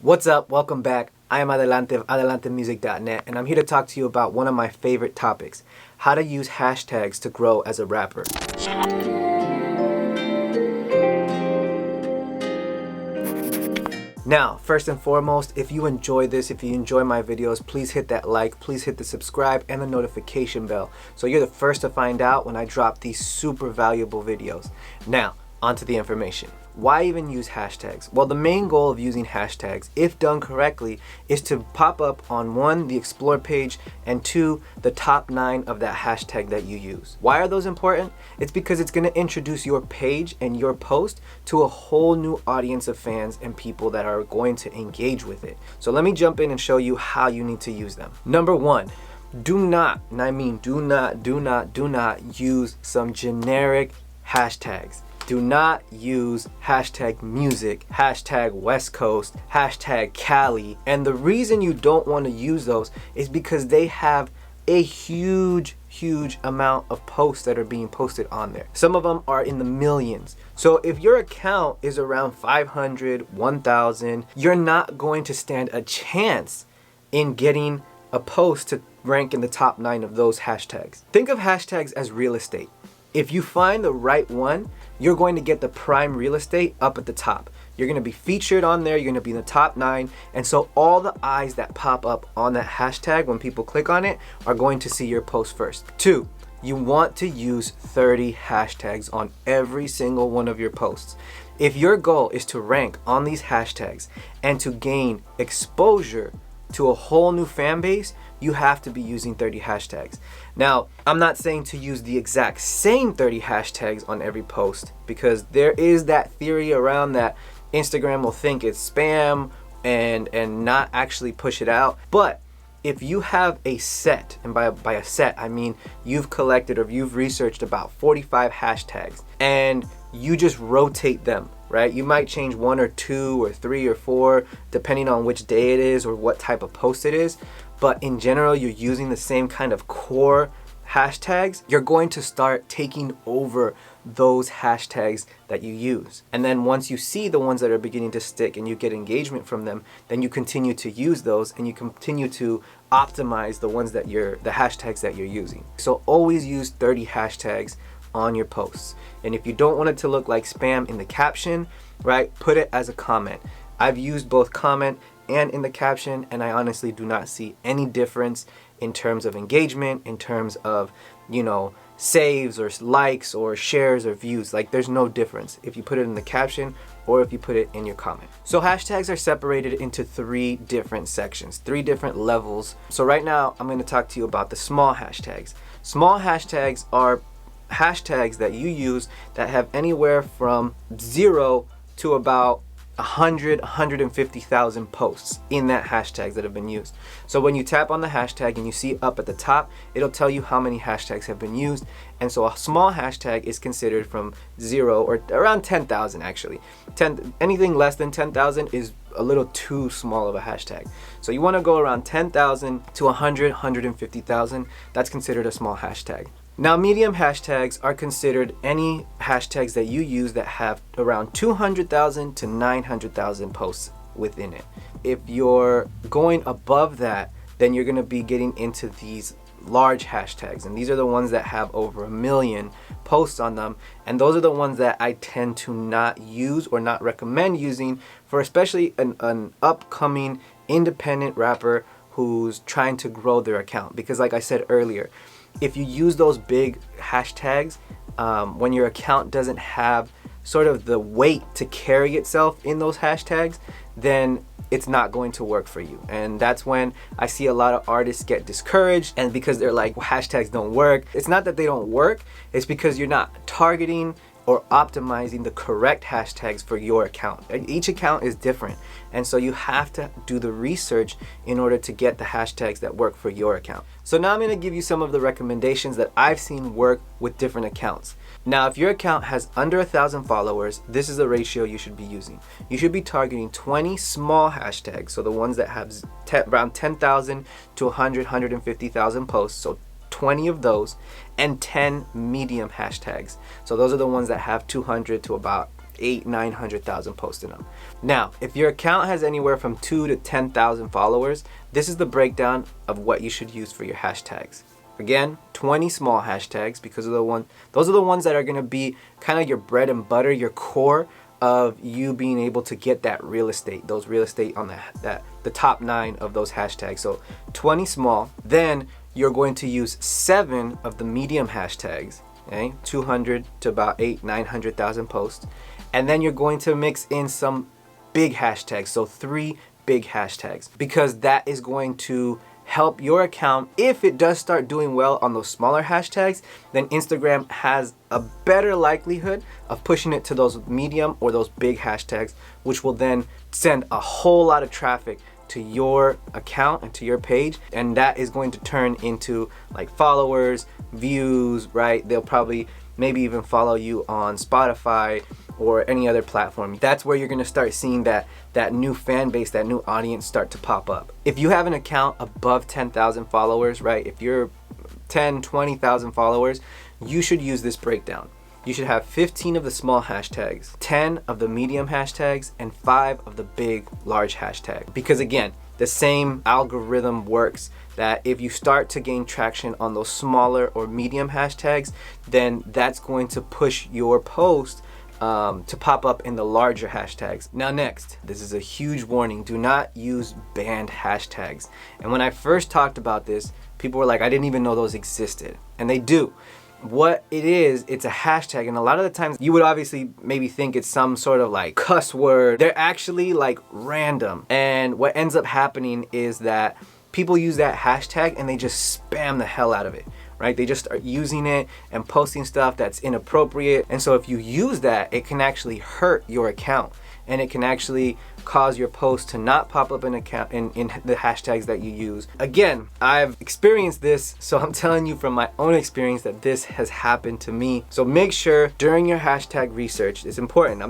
What's up? Welcome back. I am Adelante of adlntemusic.net, and I'm here to talk to you about one of my favorite topics: how to use hashtags to grow as a rapper. Now, first and foremost, if you enjoy this, if you enjoy my videos, please hit that like, please hit the subscribe and the notification bell so you're the first to find out when I drop these super valuable videos. Now, onto the information. Why even use hashtags? Well, the main goal of using hashtags, if done correctly, is to pop up on 1, the explore page, and 2, the top 9 of that hashtag that you use. Why are those important? It's because it's going to introduce your page and your post to a whole new audience of fans and people that are going to engage with it. So let me jump in and show you how you need to use them. Number 1, do not use some generic hashtags. Do not use hashtag music, hashtag West Coast, hashtag Cali. And the reason you don't want to use those is because they have a huge amount of posts that are being posted on there. Some of them are in the millions. So if your account is around 500, 1,000, you're not going to stand a chance in getting a post to rank in the top 9 of those hashtags. Think of hashtags as real estate. If you find the right one, you're going to get the prime real estate up at the top. You're going to be featured on there, you're going to be in the top 9, and so all the eyes that pop up on that hashtag when people click on it are going to see your post first. 2, you want to use 30 hashtags on every single one of your posts. If your goal is to rank on these hashtags and to gain exposure to a whole new fan base, you have to be using 30 hashtags. Now, I'm not saying to use the exact same 30 hashtags on every post, because there is that theory around that Instagram will think it's spam and not actually push it out. But if you have a set, and by a set I mean you've collected or you've researched about 45 hashtags and you just rotate them, right? You might change 1 or 2 or 3 or 4 depending on which day it is or what type of post it is. But in general, you're using the same kind of core hashtags. You're going to start taking over those hashtags that you use. And then once you see the ones that are beginning to stick and you get engagement from them, then you continue to use those and you continue to optimize the hashtags that you're using. So always use 30 hashtags on your posts. And if you don't want it to look like spam in the caption, right, put it as a comment. I've used both comment and in the caption, and I honestly do not see any difference in terms of engagement, in terms of, saves or likes or shares or views. Like, there's no difference if you put it in the caption or if you put it in your comment. So hashtags are separated into 3 different sections, 3 different levels. So right now I'm going to talk to you about the small hashtags. Small hashtags are hashtags that you use that have anywhere from 0 to about 150,000 posts in that hashtags that have been used. So when you tap on the hashtag and you see up at the top, it'll tell you how many hashtags have been used. And so a small hashtag is considered from 0 or around 10,000 actually. Anything less than 10,000 is a little too small of a hashtag. So you want to go around 10,000 to 150,000. That's considered a small hashtag. Now, medium hashtags are considered any hashtags that you use that have around 200,000 to 900,000 posts within it. If you're going above that, then you're going to be getting into these large hashtags, and these are the ones that have over 1 million posts on them, and those are the ones that I tend to not use or not recommend using for especially an upcoming independent rapper who's trying to grow their account. Because like I said earlier, if you use those big hashtags when your account doesn't have sort of the weight to carry itself in those hashtags, then it's not going to work for you. And that's when I see a lot of artists get discouraged, and because they're like, well, hashtags don't work. It's not that they don't work, it's because you're not targeting or optimizing the correct hashtags for your account. Each account is different, and so you have to do the research in order to get the hashtags that work for your account. So now I'm going to give you some of the recommendations that I've seen work with different accounts. Now, if your account has under 1,000 followers, this is the ratio you should be using. You should be targeting 20 small hashtags, so the ones that have around 10,000 to 150,000 posts, so 20 of those, and 10 medium hashtags. So those are the ones that have 200 to about 800,000-900,000 posts in them. Now, if your account has anywhere from 2,000 to 10,000 followers, this is the breakdown of what you should use for your hashtags. Again, 20 small hashtags, because those are the ones that are going to be kind of your bread and butter, your core of you being able to get that real estate, those real estate on the top 9 of those hashtags. So 20 small. Then you're going to use 7 of the medium hashtags, okay? 200 to about 800,000-900,000 posts. And then you're going to mix in some big hashtags, so 3 big hashtags, because that is going to help your account. If it does start doing well on those smaller hashtags, then Instagram has a better likelihood of pushing it to those medium or those big hashtags, which will then send a whole lot of traffic to your account and to your page, and that is going to turn into like followers, views, right? They'll probably maybe even follow you on Spotify or any other platform. That's where you're gonna start seeing that new fan base, that new audience start to pop up. If you have an account above 10,000 followers, right? If you're 10, 20,000 followers, you should use this breakdown. You should have 15 of the small hashtags, 10 of the medium hashtags, and 5 of the big, large hashtags. Because again, the same algorithm works that if you start to gain traction on those smaller or medium hashtags, then that's going to push your post to pop up in the larger hashtags. Now next, this is a huge warning. Do not use banned hashtags. And when I first talked about this, people were like, I didn't even know those existed. And they do. What it is, it's a hashtag, and a lot of the times you would obviously maybe think it's some sort of like cuss word. They're actually like random. And what ends up happening is that people use that hashtag and they just spam the hell out of it. Right? They just start using it and posting stuff that's inappropriate. And so if you use that, it can actually hurt your account, and it can actually cause your post to not pop up in the hashtags that you use. Again, I've experienced this, so I'm telling you from my own experience that this has happened to me. So make sure during your hashtag research, it's important.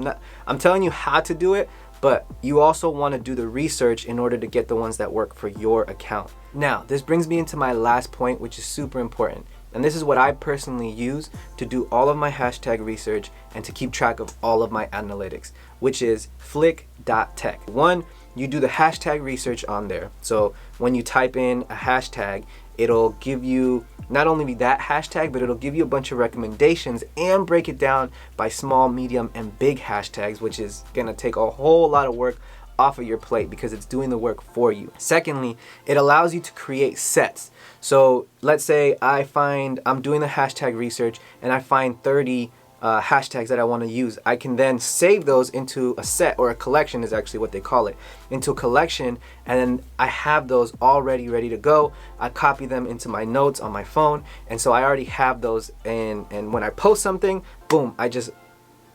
I'm telling you how to do it, but you also want to do the research in order to get the ones that work for your account. Now, this brings me into my last point, which is super important. And this is what I personally use to do all of my hashtag research and to keep track of all of my analytics, which is flick.tech. One, you do the hashtag research on there. So when you type in a hashtag, it'll give you not only that hashtag, but it'll give you a bunch of recommendations and break it down by small, medium, and big hashtags, which is gonna take a whole lot of work off of your plate because it's doing the work for you. Secondly, it allows you to create sets. So let's say I'm doing the hashtag research and I find 30 hashtags that I want to use. I can then save those into a set, or a collection is actually what they call it, into a collection, and then I have those already ready to go. I copy them into my notes on my phone, and so I already have those, and when I post something, boom, I just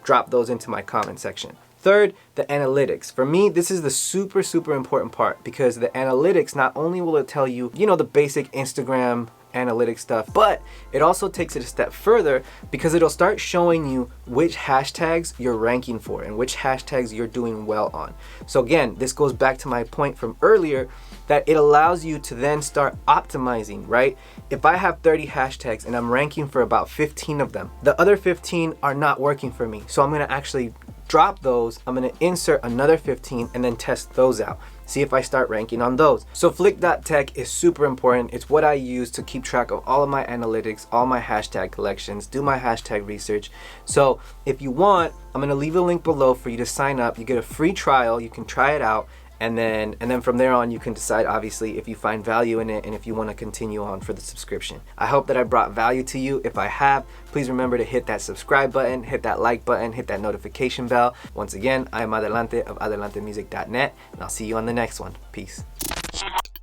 drop those into my comment section. Third, the analytics. For me, this is the super, super important part, because the analytics, not only will it tell you, the basic Instagram analytics stuff, but it also takes it a step further, because it'll start showing you which hashtags you're ranking for and which hashtags you're doing well on. So again, this goes back to my point from earlier, that it allows you to then start optimizing, right? If I have 30 hashtags and I'm ranking for about 15 of them, the other 15 are not working for me. So I'm gonna actually drop those, I'm gonna insert another 15 and then test those out. See if I start ranking on those. So flick.tech is super important. It's what I use to keep track of all of my analytics, all my hashtag collections, do my hashtag research. So if you want, I'm gonna leave a link below for you to sign up. You get a free trial, you can try it out, and then from there on you can decide obviously if you find value in it and if you want to continue on for the subscription. I hope that I brought value to you. If I have, please remember to hit that subscribe button, hit that like button, hit that notification bell. Once again, I am Adelante of adlntemusic.net, and I'll see you on the next one. Peace.